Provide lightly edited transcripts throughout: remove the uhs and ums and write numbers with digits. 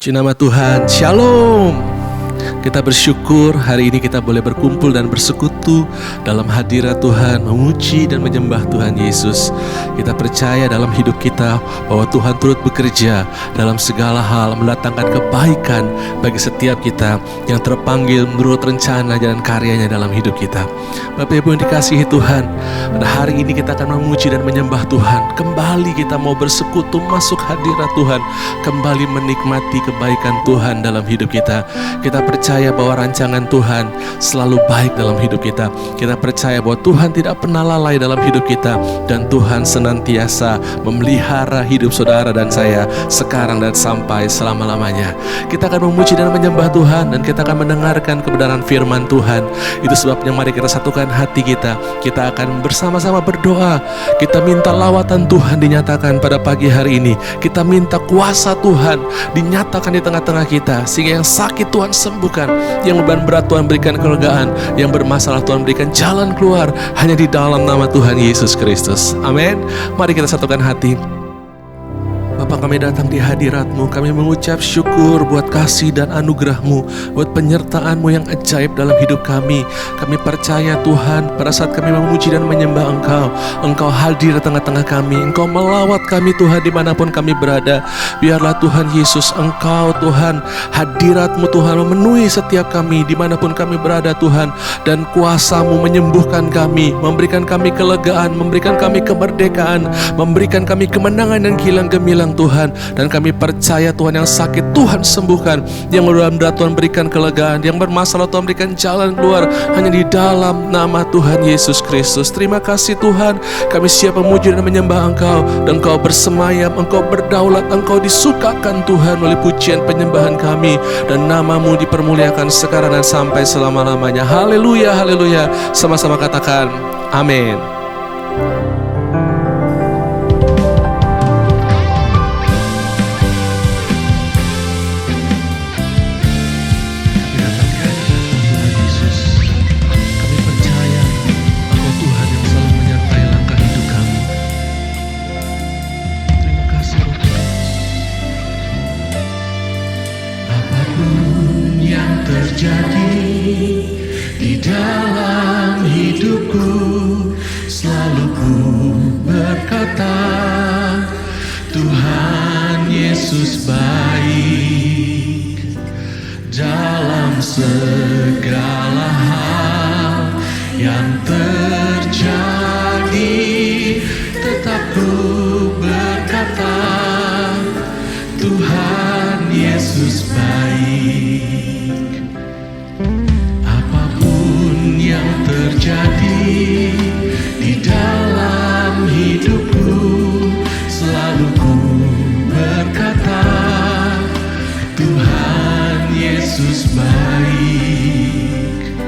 Puji nama Tuhan, Shalom. Kita bersyukur hari ini kita boleh berkumpul dan bersekutu dalam hadirat Tuhan, memuji dan menyembah Tuhan Yesus. Kita percaya dalam hidup kita bahwa Tuhan turut bekerja dalam segala hal, mendatangkan kebaikan bagi setiap kita yang terpanggil menurut rencana dan karyanya dalam hidup kita. Bapak Ibu yang dikasihi Tuhan, pada hari ini kita akan memuji dan menyembah Tuhan. Kembali kita mau bersekutu masuk hadirat Tuhan, kembali menikmati kebaikan Tuhan dalam hidup kita. Kita percaya bahwa rancangan Tuhan selalu baik dalam hidup kita. Kita percaya bahwa Tuhan tidak pernah lalai dalam hidup kita, dan Tuhan senantiasa memelihara hidup saudara dan saya sekarang dan sampai selama-lamanya. Kita akan memuji dan menyembah Tuhan, dan kita akan mendengarkan kebenaran firman Tuhan. Itu sebabnya mari kita satukan hati kita. Kita akan bersama-sama berdoa. Kita minta lawatan Tuhan dinyatakan pada pagi hari ini. Kita minta kuasa Tuhan dinyatakan di tengah-tengah kita, sehingga yang sakit Tuhan sembuhkan, yang beban berat Tuhan berikan kelegaan, yang bermasalah Tuhan berikan jalan keluar, hanya di dalam nama Tuhan Yesus Kristus. Amin. Mari kita satukan hati. Bapa, kami datang di hadirat-Mu, kami mengucap syukur buat kasih dan anugerah-Mu, buat penyertaan-Mu yang ajaib dalam hidup kami. Kami percaya Tuhan, pada saat kami memuji dan menyembah Engkau, Engkau hadir di tengah-tengah kami, Engkau melawat kami Tuhan dimanapun kami berada. Biarlah Tuhan Yesus, Engkau Tuhan, hadirat-Mu Tuhan memenuhi setiap kami dimanapun kami berada Tuhan, dan kuasa-Mu menyembuhkan kami, memberikan kami kelegaan, memberikan kami kemerdekaan, memberikan kami kemenangan dan kilang gemilang Tuhan. Dan kami percaya Tuhan, yang sakit Tuhan sembuhkan, yang dalam berat Tuhan berikan kelegaan, yang bermasalah Tuhan berikan jalan keluar, hanya di dalam nama Tuhan Yesus Kristus. Terima kasih Tuhan, kami siap memuji dan menyembah Engkau, dan Engkau bersemayam, Engkau berdaulat, Engkau disukakan Tuhan oleh pujian penyembahan kami, dan nama-Mu dipermuliakan sekarang dan sampai selama-lamanya. Haleluya, haleluya. Sama-sama katakan amin. Di dalam hidupku selalu ku berkata, Tuhan Yesus baik. Dalam segala hal yang terjadi, tetap ku berkata, Tuhan Yesus baik. Terjadi di dalam hidupku, selalu ku berkata, Tuhan Yesus baik.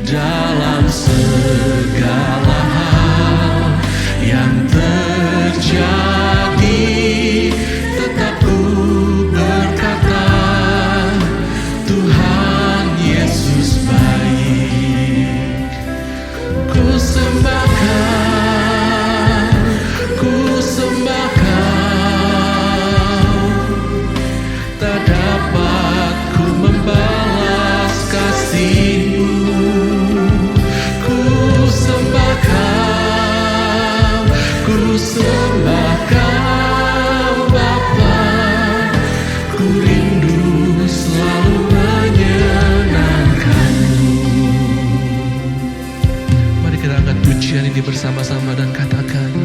Dalam segala hal yang terjadi, tetap ku berkata, Tuhan Yesus baik. Ku sembahkan, tak dapat ku membalas kasih-Mu. Ku sembahkan Bapa, ku rindu selalu menyenangkan-Mu. Mari kita angkat pujian ini bersama-sama dan katakan,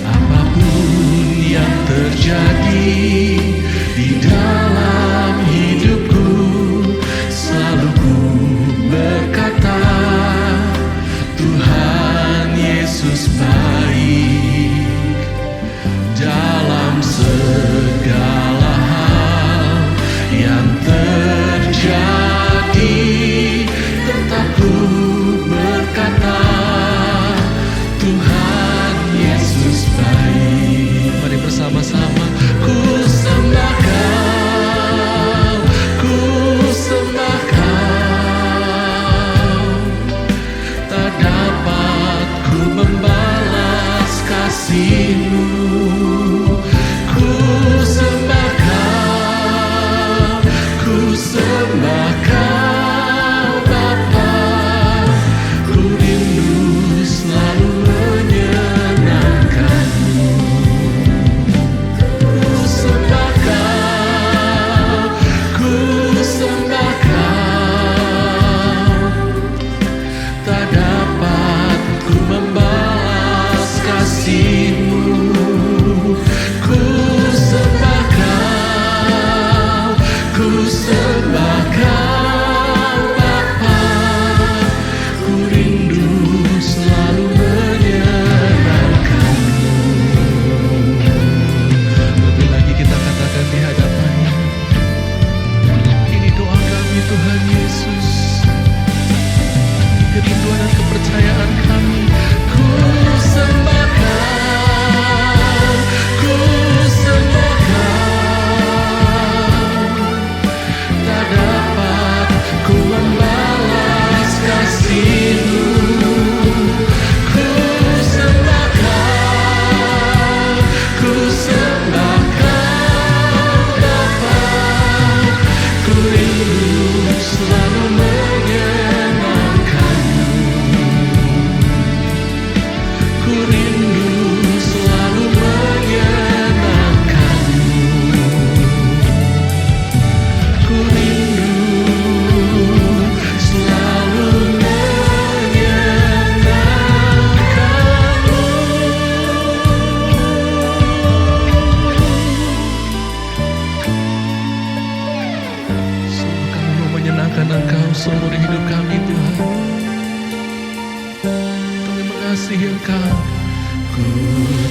apapun yang terjadi di dalam hidupku, selalu ku berkata, Tuhan Yesus baik. Dalam segala hal yang terjadi, tetap ku berkata, Tuhan Yesus baik. Mari bersama-sama, ku sembahkan, tak dapat ku membalas Engkau. Ku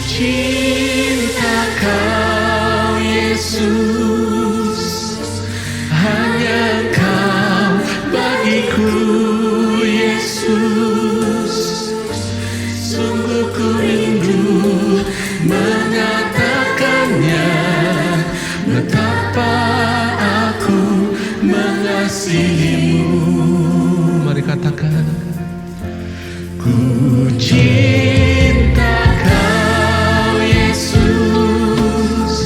cinta Kau Yesus, hanya Engkau bagiku Yesus. Sungguh ku rindu mengatakannya, betapa aku mengasihimu. Mari katakan. Ku cinta Kau Yesus,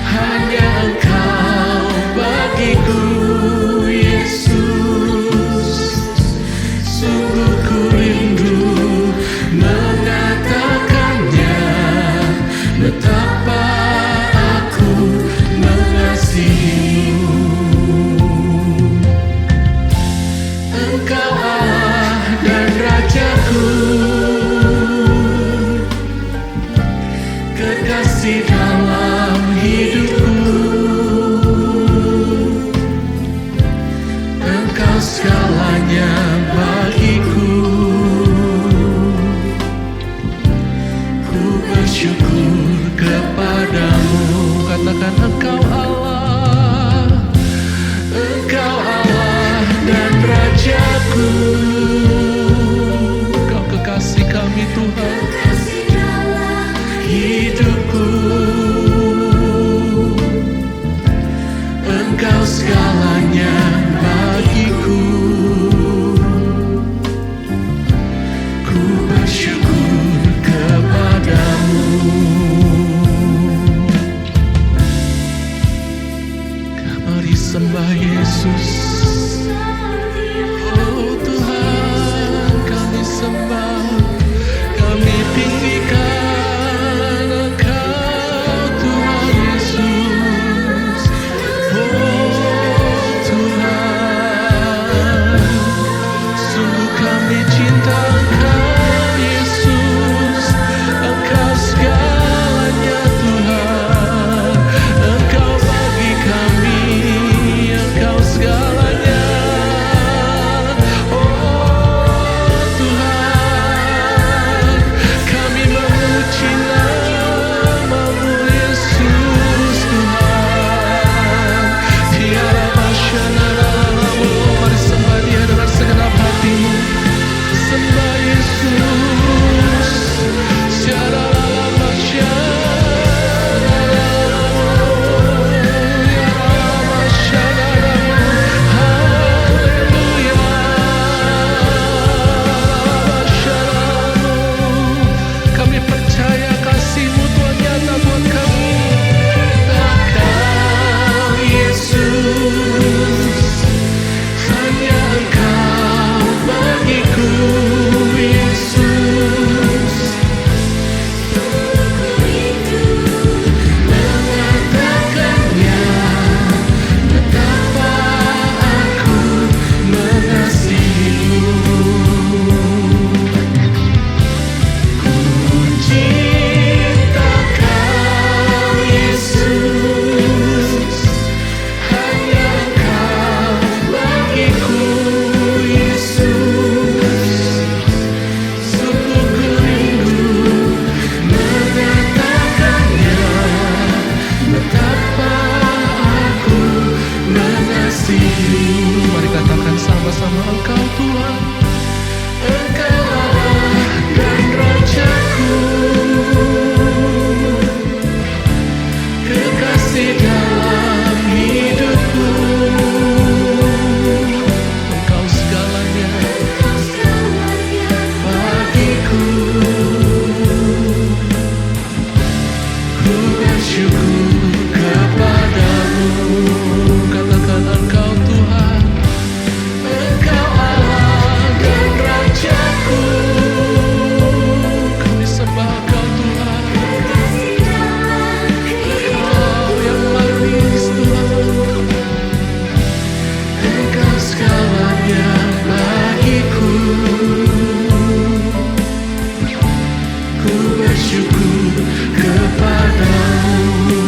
hanya Engkau bagiku Yesus. Sungguh ku rindu mengatakannya, betapa aku mengasihimu. Engkau Allah dan Rajaku, kekasih dalam hidupku. Engkau segalanya bagiku. Ku bersyukur kepadamu. Katakan Engkau Allah. Engkau Allah dan Rajaku, Engkau kekasih kami Tuhan. hidupku. Engkau segalanya bagiku. Ku bersyukur kepadamu. Mari sembah Yesus. Oh Tuhan, kami sembah, kami tinggikan Engkau Tuhan Yesus. Oh Tuhan, sungguh kami cinta Engkau Yesus. Engkau segalanya Tuhan. Engkau bagi kami, Engkau segalanya. Oh Tuhan, kami memuji nama-Mu Yesus Tuhan. Tiada masyarakat-Mu. Mari sembah Dia dengan segenap hatimu. Sembah Yesus. Tiada kami percaya kasih-Mu Tuhan nyata buat kami. Engkau Yesus, hanya Engkau bagiku Yesus. Mengatakannya, betapa aku mengasihimu. Ku cinta Kau Yesus, hanya Engkau bagiku Yesus. Sungguh ku rindu mengatakannya, betapa aku mengasihimu. Mari katakan sama-sama, Engkau Tuhan. Engkau Allah dan Rajaku, kekasih dalam hidupku. Engkau segalanya Bagiku, ku bersyukur kepadamu. katakan Engkau Tuhan. Engkau Allah dan Rajaku, Kami sembah Engkau Tuhan. Engkau yang manis Tuhan. Engkau segalanya bagiku. Ku bersyukur kepadamu.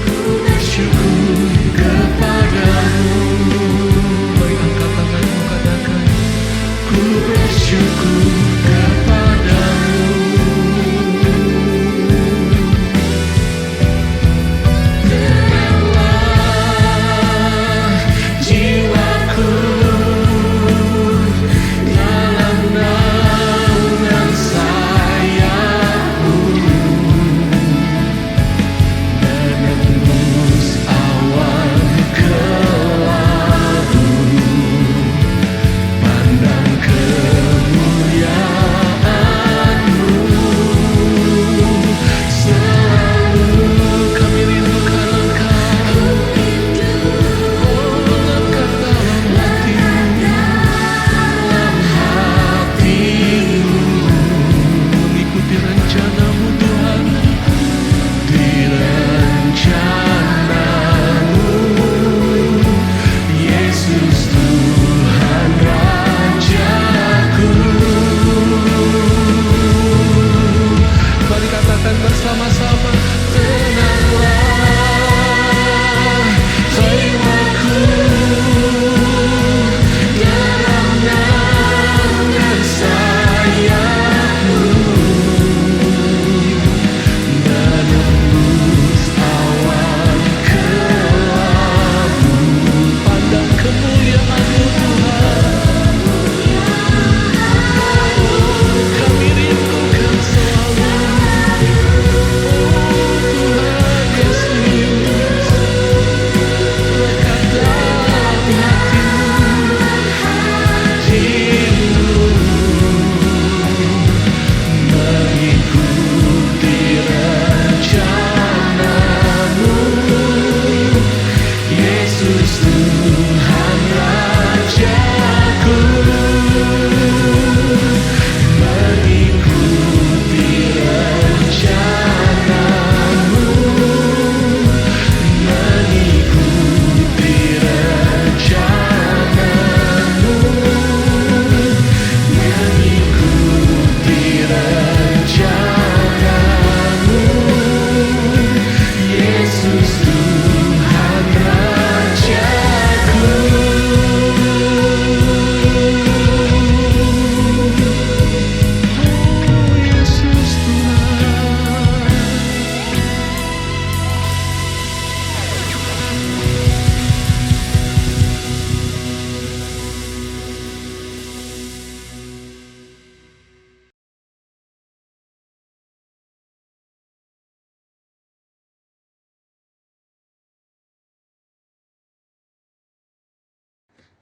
Ku bersyukur kepadamu. Mari angkat tanganmu, katakan. Ku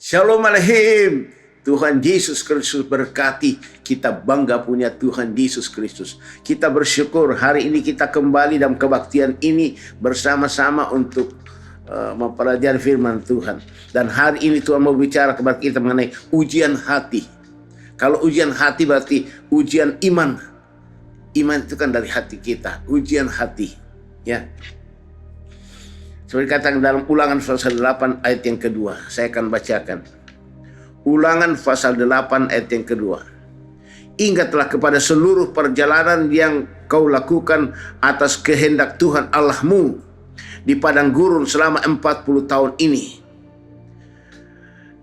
Shalom Aleichem. Tuhan Yesus Kristus berkati. Kita bangga punya Tuhan Yesus Kristus. Kita bersyukur hari ini kita kembali dalam kebaktian ini bersama-sama untuk mempelajari firman Tuhan. Dan hari ini Tuhan mau bicara kepada kita mengenai ujian hati. Kalau ujian hati berarti ujian iman. Iman itu kan dari hati kita. Ujian hati. Ya. Seperti katakan dalam Ulangan pasal 8 ayat yang kedua. Saya akan bacakan. Ulangan pasal 8 ayat yang kedua. Ingatlah kepada seluruh perjalanan yang kau lakukan atas kehendak Tuhan Allahmu di padang gurun selama 40 tahun ini.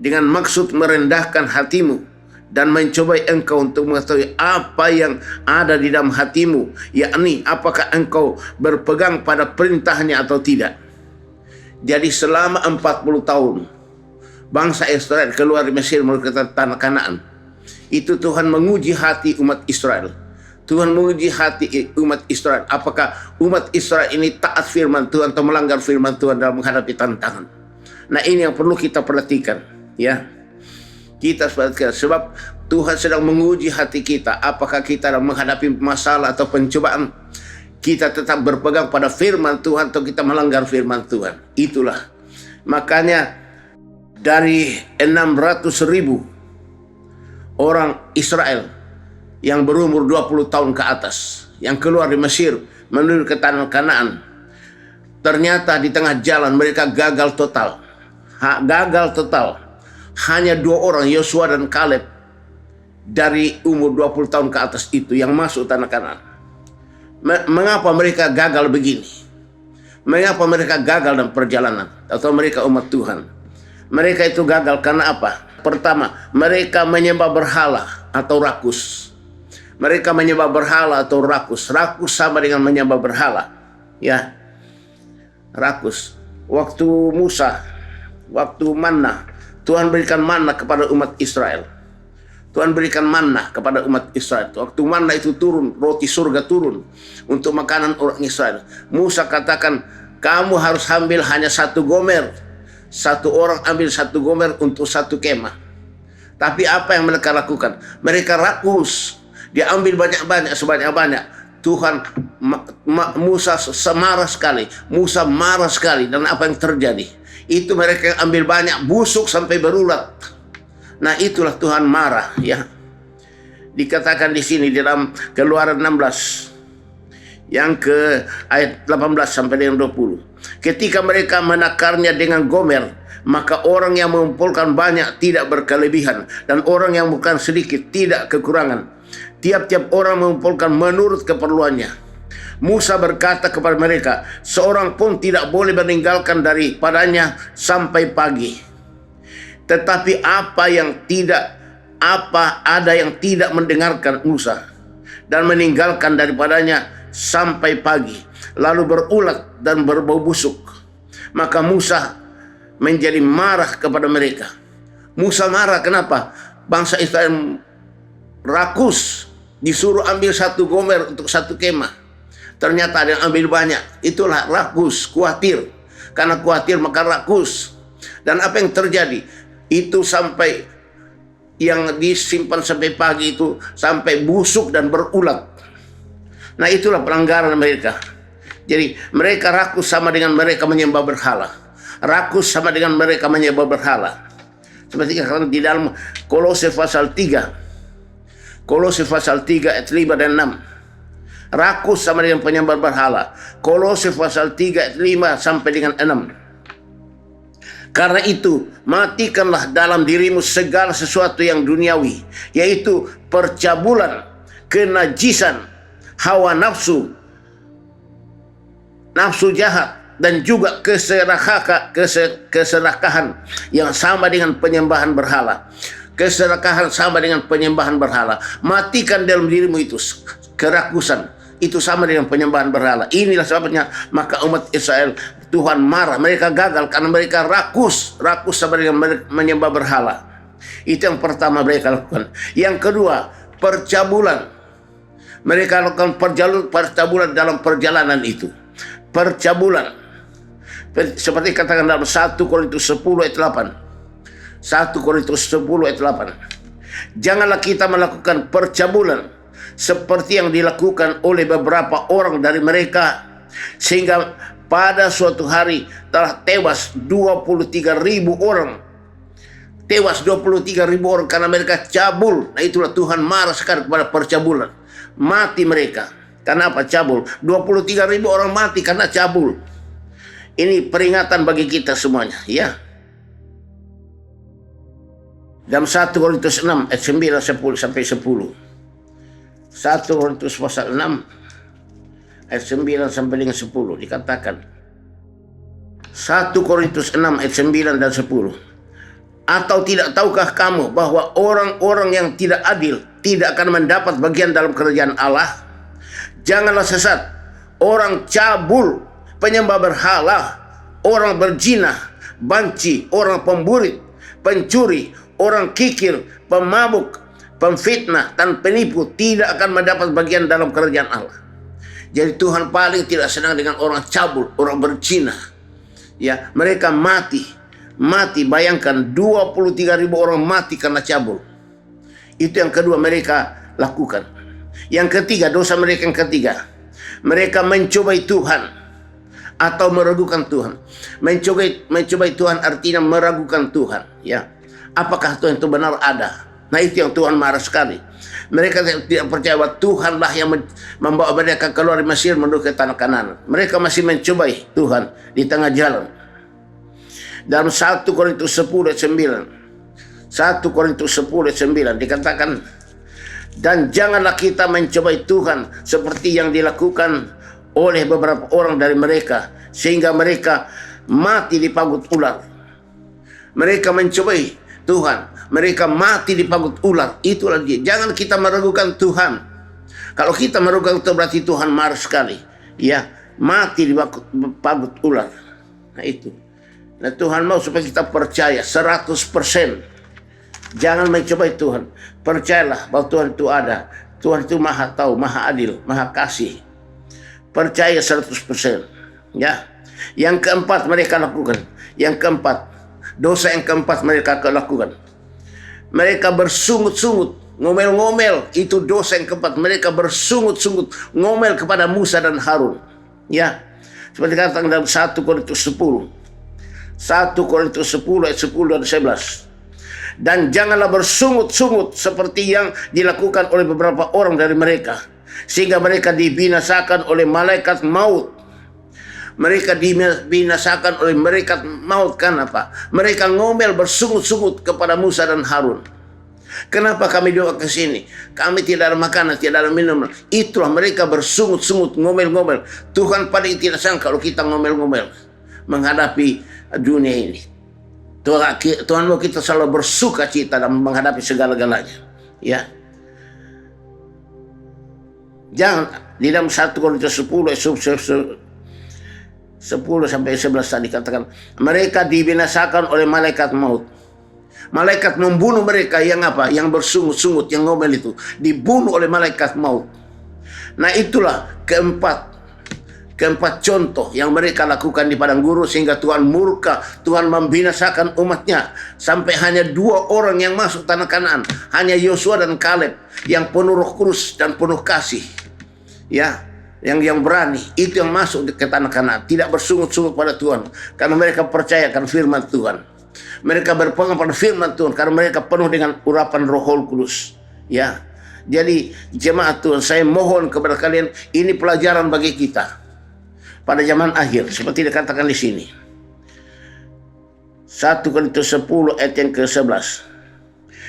Dengan maksud merendahkan hatimu dan mencobai engkau untuk mengetahui apa yang ada di dalam hatimu, yakni apakah engkau berpegang pada perintahnya atau tidak. Jadi selama 40 tahun bangsa Israel keluar dari Mesir menuju ke tanah Kanaan. Itu Tuhan menguji hati umat Israel. Tuhan menguji hati umat Israel. Apakah umat Israel ini taat firman Tuhan atau melanggar firman Tuhan dalam menghadapi tantangan. Nah, ini yang perlu kita perhatikan, ya. Kita perhatikan sebab Tuhan sedang menguji hati kita. Apakah kita dalam menghadapi masalah atau pencobaan, kita tetap berpegang pada firman Tuhan atau kita melanggar firman Tuhan. Itulah. Makanya dari 600.000 orang Israel yang berumur 20 tahun ke atas, yang keluar dari Mesir menuju ke tanah Kanaan, ternyata di tengah jalan mereka gagal total. Gagal total. Hanya 2 orang, Yosua dan Kaleb, dari umur 20 tahun ke atas itu yang masuk tanah Kanaan. Mengapa mereka gagal begini? Mengapa mereka gagal dalam perjalanan? Atau mereka umat Tuhan? Mereka itu gagal karena apa? Pertama, mereka menyembah berhala atau rakus. Mereka menyembah berhala atau rakus. Rakus sama dengan menyembah berhala. Ya, rakus. Waktu Musa, waktu manna, Tuhan berikan manna kepada umat Israel. Tuhan berikan manna kepada umat Israel. Waktu manna itu turun, roti surga turun untuk makanan orang Israel. Musa katakan, kamu harus ambil hanya 1 gomer. 1 orang ambil 1 gomer untuk 1 kemah. Tapi apa yang mereka lakukan? Mereka rakus. Dia ambil banyak-banyak, sebanyak-banyak. Tuhan, Musa marah sekali. Musa marah sekali. Dan apa yang terjadi? Itu mereka yang ambil banyak, busuk sampai berulat. Nah, itulah Tuhan marah, ya. Dikatakan di sini di dalam Keluaran 16 yang ke ayat 18 sampai dengan 20. Ketika mereka menakarnya dengan gomer, maka orang yang mengumpulkan banyak tidak berkelebihan dan orang yang bukan sedikit tidak kekurangan. Tiap-tiap orang mengumpulkan menurut keperluannya. Musa berkata kepada mereka, seorang pun tidak boleh meninggalkan daripadanya sampai pagi. Tetapi ada yang tidak mendengarkan Musa dan meninggalkan daripadanya sampai pagi, lalu berulat dan berbau busuk. Maka Musa menjadi marah kepada mereka. Musa marah kenapa? Bangsa Israel rakus, disuruh ambil 1 gomer untuk 1 kemah. Ternyata ada yang ambil banyak. Itulah rakus, khawatir. Karena khawatir maka rakus. Dan apa yang terjadi? Itu sampai yang disimpan sampai pagi itu sampai busuk dan berulat. Nah, itulah pelanggaran mereka. Jadi mereka rakus sama dengan mereka menyembah berhala. Rakus sama dengan mereka menyembah berhala. Seperti yang di dalam Kolose pasal 3. Kolose pasal 3 ayat 5 dan 6. Rakus sama dengan penyembah berhala. Kolose pasal 3 ayat 5 sampai dengan 6. Karena itu, matikanlah dalam dirimu segala sesuatu yang duniawi, yaitu percabulan, kenajisan, hawa nafsu, nafsu jahat, dan juga keserakahan yang sama dengan penyembahan berhala. Keserakahan sama dengan penyembahan berhala. Matikan dalam dirimu itu kerakusan. Itu sama dengan penyembahan berhala. Inilah sebabnya maka umat Israel Tuhan marah. Mereka gagal karena mereka rakus sama dengan menyembah berhala. Itu yang pertama mereka lakukan. Yang kedua, percabulan. Mereka lakukan percabulan dalam perjalanan itu. Percabulan. Seperti katakan dalam 1 Korintus 10 ayat 8. 1 Korintus 10 ayat 8. Janganlah kita melakukan percabulan seperti yang dilakukan oleh beberapa orang dari mereka, sehingga pada suatu hari telah tewas 23.000 orang. Tewas 23.000 orang karena mereka cabul. Nah itulah Tuhan marah sekali kepada percabulan. Mati mereka. Karena apa? Cabul. 23.000 orang mati karena cabul. Ini peringatan bagi kita semuanya, ya. Dalam 1 Korintus 6 ayat 9 10 sampai 10. 1 Korintus pasal 6 ayat 9 sampai dengan 10 dikatakan. 1 Korintus 6 ayat 9 dan 10. Atau tidak tahukah kamu bahwa orang-orang yang tidak adil tidak akan mendapat bagian dalam kerajaan Allah? Janganlah sesat. Orang cabul, penyembah berhala, orang berzina, banci, orang pemburit, pencuri, orang kikir, pemabuk, pemfitnah, dan penipu tidak akan mendapat bagian dalam kerajaan Allah. Jadi Tuhan paling tidak senang dengan orang cabul, orang berzina. Ya, mereka mati. Bayangkan 23.000 orang mati karena cabul. Itu yang kedua mereka lakukan. Yang ketiga, dosa mereka yang ketiga, mereka mencobai Tuhan atau meragukan Tuhan. Mencobai Tuhan artinya meragukan Tuhan, ya. Apakah Tuhan itu benar ada? Nah itu yang Tuhan marah sekali. Mereka tidak percaya bahwa Tuhanlah yang membawa mereka keluar dari Mesir menuju ke tanah Kanaan. Mereka masih mencobai Tuhan di tengah jalan. Dalam 1 Korintus 10 ayat 9. 1 Korintus 10 ayat 9 dikatakan, dan janganlah kita mencobai Tuhan seperti yang dilakukan oleh beberapa orang dari mereka, sehingga mereka mati di pagut ular. Mereka mencobai Tuhan, mereka mati di pagut ular. Itulah dia. Jangan kita meragukan Tuhan. Kalau kita meragukan Tuhan berarti Tuhan marah sekali. Ya, mati di pagut ular. Nah itu. Nah Tuhan mau supaya kita percaya 100%. Jangan mencobai Tuhan. Percayalah bahwa Tuhan itu ada. Tuhan itu maha tahu, maha adil, maha kasih. Percaya 100%. Ya. Yang keempat mereka lakukan. Yang keempat. Dosa yang keempat mereka lakukan. Mereka bersungut-sungut, ngomel-ngomel. Itu dosa yang keempat. Mereka bersungut-sungut, ngomel kepada Musa dan Harun. Ya. Seperti katakan dalam 1 Korintus 10. 1 Korintus 10 ayat 10 dan 11. Dan janganlah bersungut-sungut seperti yang dilakukan oleh beberapa orang dari mereka, sehingga mereka dibinasakan oleh malaikat maut. Mereka dibinasakan oleh malaikat maut. Kenapa? Mereka ngomel bersungut-sungut kepada Musa dan Harun. Kenapa kami doa ke sini? Kami tidak ada makanan, tidak ada minuman. Itulah mereka bersungut-sungut, ngomel-ngomel. Tuhan paling tidak senang kalau kita ngomel-ngomel menghadapi dunia ini. Tuhan mau kita selalu bersuka cita dalam menghadapi segala-galanya. Ya. Jangan di dalam 1 Korintus 10 sampai 11 tadi katakan, mereka dibinasakan oleh malaikat maut. Malaikat membunuh mereka yang apa? Yang bersungut-sungut, yang ngomel itu. Dibunuh oleh malaikat maut. Nah itulah keempat contoh yang mereka lakukan di padang gurun sehingga Tuhan murka. Tuhan membinasakan umatnya. Sampai hanya 2 orang yang masuk tanah Kanaan. Hanya Yosua dan Kaleb yang penuh Roh Kudus dan penuh kasih. Ya. Yang berani, itu yang masuk ke tanah Kanaan, tidak bersungut-sungut pada Tuhan karena mereka percaya akan firman Tuhan. Mereka berpegang pada firman Tuhan karena mereka penuh dengan urapan Roh Kudus. Ya. Jadi jemaat Tuhan, saya mohon kepada kalian, ini pelajaran bagi kita pada zaman akhir seperti dikatakan di sini. 1 Korintus 10 ayat yang ke-11.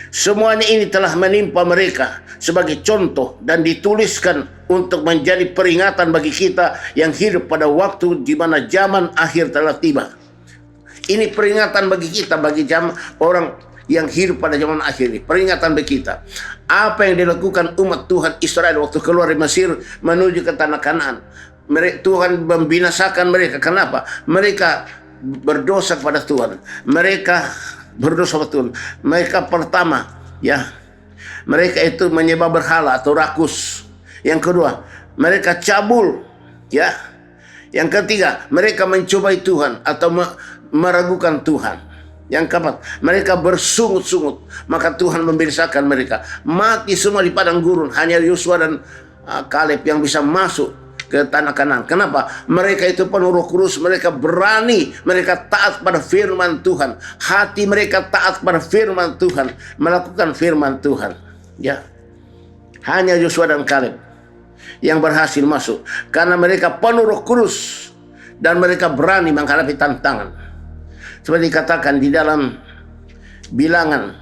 Semuanya ini telah menimpa mereka sebagai contoh dan dituliskan untuk menjadi peringatan bagi kita yang hidup pada waktu di mana zaman akhir telah tiba. Ini peringatan bagi kita, bagi orang yang hidup pada zaman akhir ini. Peringatan bagi kita. Apa yang dilakukan umat Tuhan Israel waktu keluar dari Mesir menuju ke tanah Kanaan. Tuhan membinasakan mereka. Kenapa? Mereka berdosa kepada Tuhan. Mereka berdosa kepada Tuhan. Mereka pertama, ya, mereka itu menyembah berhala atau rakus. Yang kedua, mereka cabul, ya. Yang ketiga, mereka mencobai Tuhan atau meragukan Tuhan. Yang keempat, mereka bersungut-sungut, maka Tuhan membinasakan mereka. Mati semua di padang gurun. Hanya Yosua dan Kaleb yang bisa masuk ke tanah Kanaan. Kenapa? Mereka itu penuh Roh Kudus, mereka berani, mereka taat pada firman Tuhan. Hati mereka taat pada firman Tuhan, melakukan firman Tuhan. Ya. Hanya Yosua dan Kaleb yang berhasil masuk karena mereka penuh Roh Kudus dan mereka berani menghadapi tantangan. Seperti dikatakan di dalam Bilangan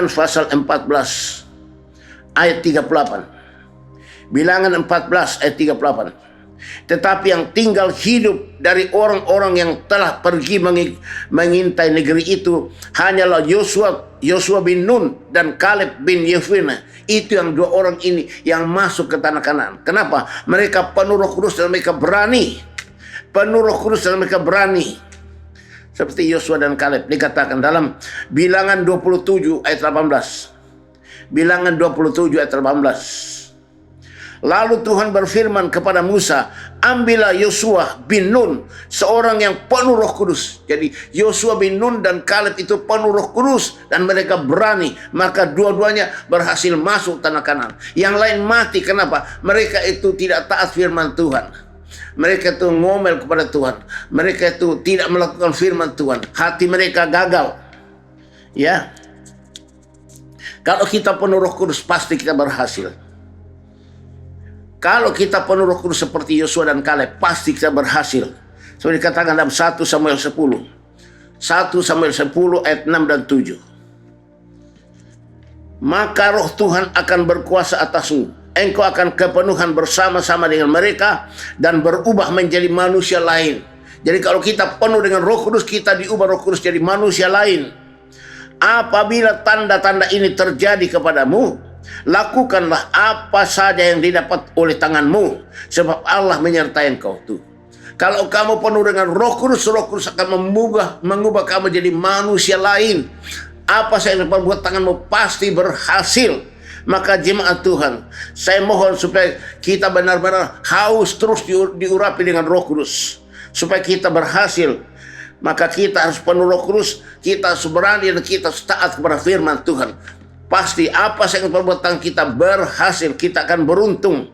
pasal 14 ayat 38. Bilangan 14 ayat 38. Tetapi yang tinggal hidup dari orang-orang yang telah pergi mengintai negeri itu hanyalah Yosua bin Nun dan Kaleb bin Yefune. Itu yang dua orang ini yang masuk ke tanah Kanaan. Kenapa? Mereka penuh Roh Kudus dan mereka berani. Penuh Roh Kudus dan mereka berani. Seperti Yosua dan Kaleb dikatakan dalam Bilangan 27 ayat 18. Bilangan 27 ayat 18. Lalu Tuhan berfirman kepada Musa, ambillah Yosua bin Nun, seorang yang penuh Roh Kudus. Jadi Yosua bin Nun dan Kaleb itu penuh Roh Kudus dan mereka berani. Maka dua-duanya berhasil masuk tanah Kanaan. Yang lain mati. Kenapa? Mereka itu tidak taat firman Tuhan. Mereka itu ngomel kepada Tuhan. Mereka itu tidak melakukan firman Tuhan. Hati mereka gagal. Ya. Kalau kita penuh Roh Kudus pasti kita berhasil. Kalau kita penuh Roh Kudus seperti Yosua dan Kaleb, pasti kita berhasil. Seperti dikatakan dalam 1 Samuel 10. 1 Samuel 10 ayat 6 dan 7. Maka roh Tuhan akan berkuasa atasmu. Engkau akan kepenuhan bersama-sama dengan mereka dan berubah menjadi manusia lain. Jadi kalau kita penuh dengan Roh Kudus, kita diubah Roh Kudus jadi manusia lain. Apabila tanda-tanda ini terjadi kepadamu, lakukanlah apa saja yang didapat oleh tanganmu, sebab Allah menyertai engkau. Tuh. Kalau kamu penuh dengan Roh Kudus akan mengubah kamu jadi manusia lain. Apa saja yang diperbuat tanganmu pasti berhasil. Maka jemaat Tuhan, saya mohon supaya kita benar-benar haus terus diurapi dengan Roh Kudus, supaya kita berhasil. Maka kita harus penuh Roh Kudus, kita harus berani dan kita harus taat kepada firman Tuhan. Pasti apa yang perbuatan kita berhasil, kita akan beruntung.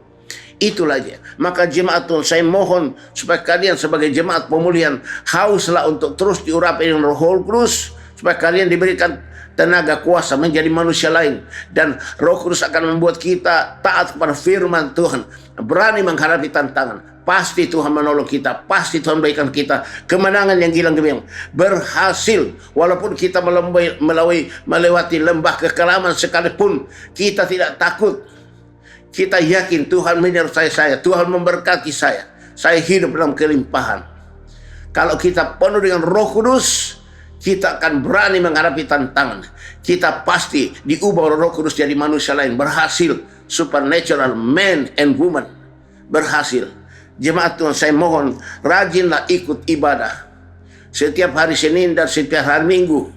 Itulah aja. Maka jemaat Tuhan, saya mohon supaya kalian sebagai jemaat pemulihan hauslah untuk terus diurapi dengan Roh Kudus, supaya kalian diberikan tenaga kuasa menjadi manusia lain, dan Roh Kudus akan membuat kita taat kepada firman Tuhan, berani menghadapi tantangan. Pasti Tuhan menolong kita, pasti Tuhan berikan kita kemenangan yang gilang gemilang, berhasil. Walaupun kita melewati lembah kekelaman sekalipun, kita tidak takut. Kita yakin Tuhan menyertai saya, Tuhan memberkati saya hidup dalam kelimpahan. Kalau kita penuh dengan Roh Kudus, kita akan berani menghadapi tantangan. Kita pasti diubah Roh Kudus jadi manusia lain, berhasil, supernatural man and woman, berhasil. Jemaat Tuhan, saya mohon rajinlah ikut ibadah setiap hari Senin dan setiap hari Minggu.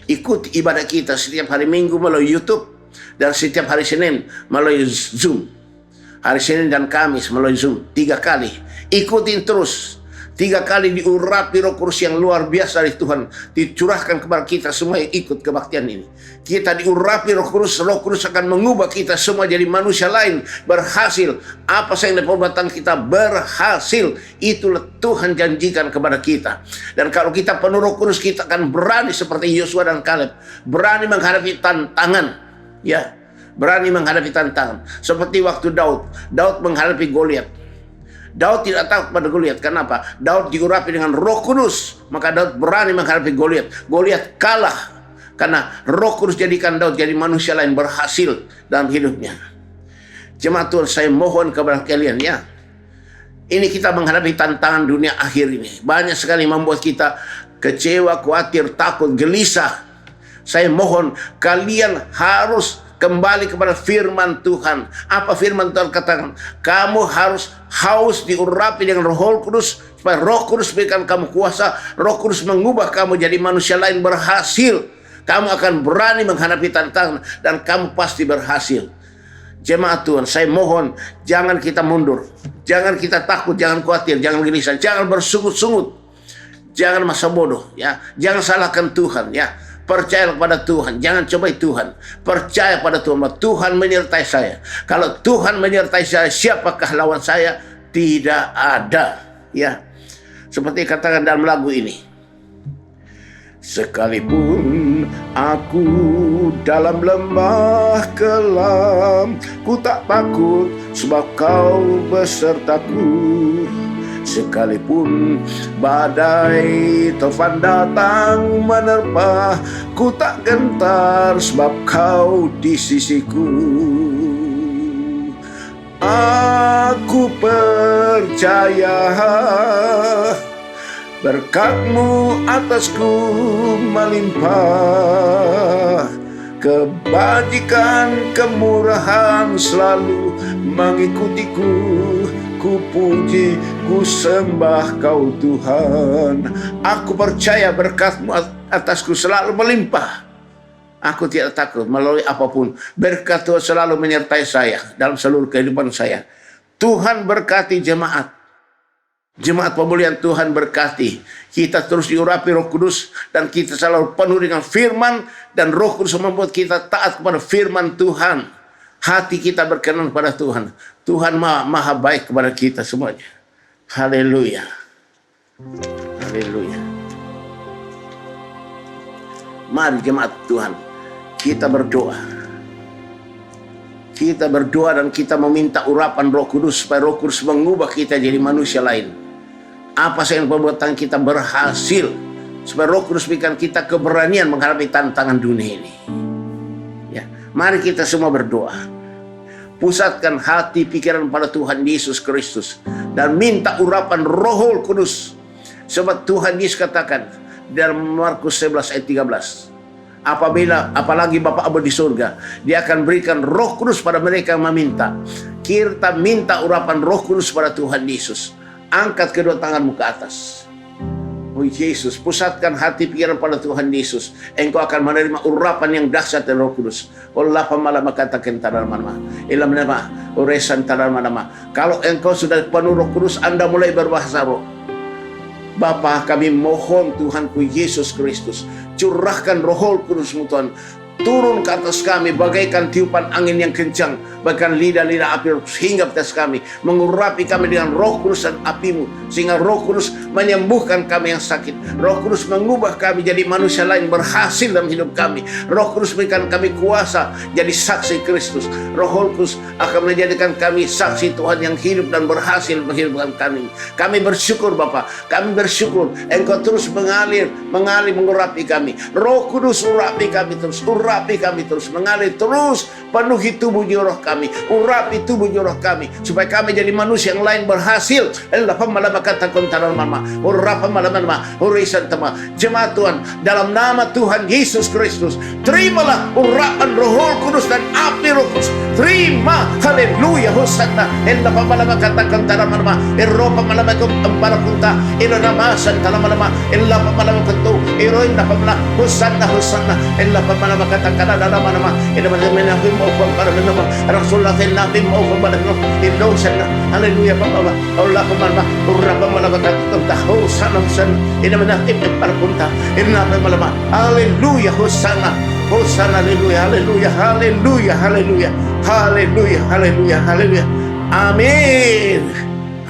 Ikut ibadah kita setiap hari Minggu melalui YouTube dan setiap hari Senin melalui Zoom. Hari Senin dan Kamis melalui Zoom 3 kali. Ikutin terus. 3 kali diurapi Roh Kudus yang luar biasa dari Tuhan, dicurahkan kepada kita semua yang ikut kebaktian ini. Kita diurapi Roh Kudus akan mengubah kita semua jadi manusia lain, berhasil. Apa yang perbuatan kita berhasil, itulah Tuhan janjikan kepada kita. Dan kalau kita penuh Roh Kudus, kita akan berani seperti Yosua dan Kaleb, berani menghadapi tantangan, ya, berani menghadapi tantangan. Seperti waktu Daud menghadapi Goliat. Daud tidak takut pada Goliat. Kenapa? Daud diurapi dengan Roh Kudus, maka Daud berani menghadapi Goliat. Goliat kalah karena Roh Kudus jadikan Daud jadi manusia lain, berhasil dalam hidupnya. Jemaat Tuhan, saya mohon kepada kalian, ya. Ini kita menghadapi tantangan dunia akhir ini. Banyak sekali membuat kita kecewa, khawatir, takut, gelisah. Saya mohon kalian harus kembali kepada firman Tuhan. Apa firman Tuhan katakan? Kamu harus haus diurapi dengan Roh Kudus, supaya Roh Kudus berikan kamu kuasa. Roh Kudus mengubah kamu jadi manusia lain, berhasil. Kamu akan berani menghadapi tantangan dan kamu pasti berhasil. Jemaat Tuhan, saya mohon jangan kita mundur, jangan kita takut, jangan khawatir, jangan gelisah, jangan bersungut-sungut. Jangan masa bodoh, ya. Jangan salahkan Tuhan, ya. Percaya kepada Tuhan, jangan cobai Tuhan. Percaya pada Tuhan, bahwa Tuhan menyertai saya. Kalau Tuhan menyertai saya, siapakah lawan saya? Tidak ada, ya. Seperti katakan dalam lagu ini. Sekalipun aku dalam lembah kelam, ku tak takut sebab kau besertaku. Sekalipun badai topan datang menerpa, ku tak gentar sebab kau di sisiku. Aku percaya berkat-Mu atasku melimpah, kebajikan kemurahan selalu mengikutiku. Ku puji, ku sembah Kau Tuhan. Aku percaya berkat-Mu atasku selalu melimpah. Aku tidak takut melalui apapun. Berkat Tuhan selalu menyertai saya dalam seluruh kehidupan saya. Tuhan berkati jemaat. Jemaat pemulihan Tuhan berkati. Kita terus diurapi Roh Kudus dan kita selalu penuh dengan firman, dan Roh Kudus membuat kita taat kepada firman Tuhan. Hati kita berkenan pada Tuhan. Tuhan maha baik kepada kita semuanya. Haleluya. Haleluya. Mari jemaat Tuhan, kita berdoa. Kita berdoa dan kita meminta urapan Roh Kudus supaya Roh Kudus mengubah kita jadi manusia lain. Apa yang perbuatan kita berhasil, supaya Roh Kudus berikan kita keberanian menghadapi tantangan dunia ini. Ya, mari kita semua berdoa. Pusatkan hati pikiran pada Tuhan Yesus Kristus dan minta urapan Roh Kudus. Sebab Tuhan Yesus katakan dalam Markus 11 ayat 13, apalagi Bapa Aba di surga, Dia akan berikan Roh Kudus pada mereka yang meminta. Kita minta urapan Roh Kudus pada Tuhan Yesus. Angkat kedua tanganmu ke atas. Oh Yesus, pusatkan hati pikiran pada Tuhan Yesus. Engkau akan menerima urapan yang dahsyat dari Roh Kudus. Allah pamalama katakan tadalmanama. Ilam nama uresan tadalmanama. Kalau engkau sudah penuh Roh Kudus, Anda mulai berbahasa roh. Bapa, kami mohon Tuhanku Yesus Kristus, curahkan Roh Kudus-Mu Tuhan. Turun ke atas kami bagaikan tiupan angin yang kencang, bahkan lidah-lidah api hingga atas kami, mengurapi kami dengan Roh Kudus dan api-Mu, sehingga Roh Kudus menyembuhkan kami yang sakit. Roh Kudus mengubah kami jadi manusia lain berhasil dalam hidup kami. Roh Kudus berikan kami kuasa jadi saksi Kristus. Roh Kudus akan menjadikan kami saksi Tuhan yang hidup dan berhasil menghidupkan kami. Kami bersyukur Bapa, kami bersyukur Engkau terus mengalir mengurapi kami. Roh Kudus urapi kami terus, mengalir terus, penuhi tubuh jiwa kami, urapi tubuh jiwa kami, supaya kami jadi manusia yang lain berhasil. Jemaat Tuhan, dalam nama Tuhan Yesus Kristus, terimalah urapan Roh Kudus dan api Roh Kudus. Terima, haleluya, hosanna. Katakanlah dalam nama ini menafim ofam pada nama Rasulullah nafim ofam pada nama Indonesia. Haleluya Bapa. Allah kemana urapa malaikat tahu sana ini menafim pada punta ini nama malama. Haleluya hosana hosana haleluya haleluya haleluya haleluya haleluya haleluya haleluya. Amin.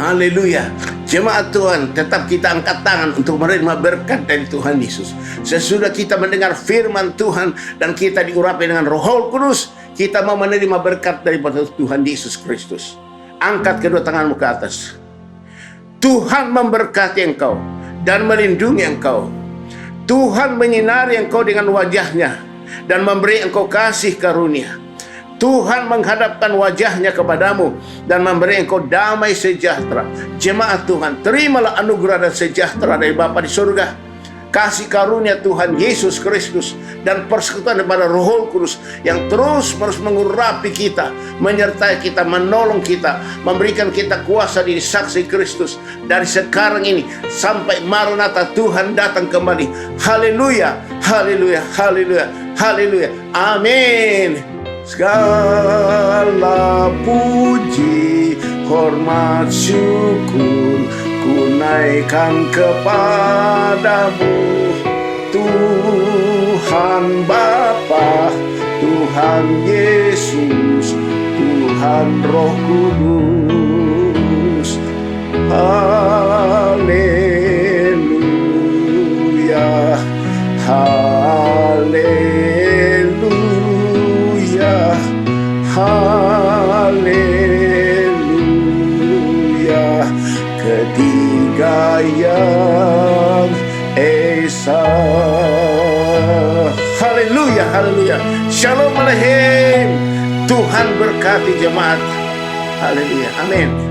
Haleluya. Jemaat Tuhan, tetap kita angkat tangan untuk menerima berkat dari Tuhan Yesus. Sesudah kita mendengar firman Tuhan dan kita diurapi dengan Roh Kudus, kita mau menerima berkat daripada Tuhan Yesus Kristus. Angkat kedua tanganmu ke atas. Tuhan memberkati engkau dan melindungi engkau. Tuhan menyinari engkau dengan wajahnya dan memberi engkau kasih karunia. Tuhan menghadapkan wajahnya kepadamu dan memberi engkau damai sejahtera. Jemaat Tuhan, terimalah anugerah dan sejahtera dari Bapa di surga, kasih karunia Tuhan Yesus Kristus, dan persekutuan daripada Roh Kudus yang terus-menerus mengurapi kita, menyertai kita, menolong kita, memberikan kita kuasa diri saksi Kristus dari sekarang ini sampai Maranatha Tuhan datang kembali. Haleluya, haleluya, haleluya, haleluya. Amin. Segala puji, hormat, syukur, ku naikkan kepadamu, Tuhan Bapa, Tuhan Yesus, Tuhan Roh Kudus. Haleluya, haleluya, haleluya. Ketiga yang esa. Haleluya, haleluya. Shalom Aleichem. Tuhan berkati jemaat. Haleluya, amin.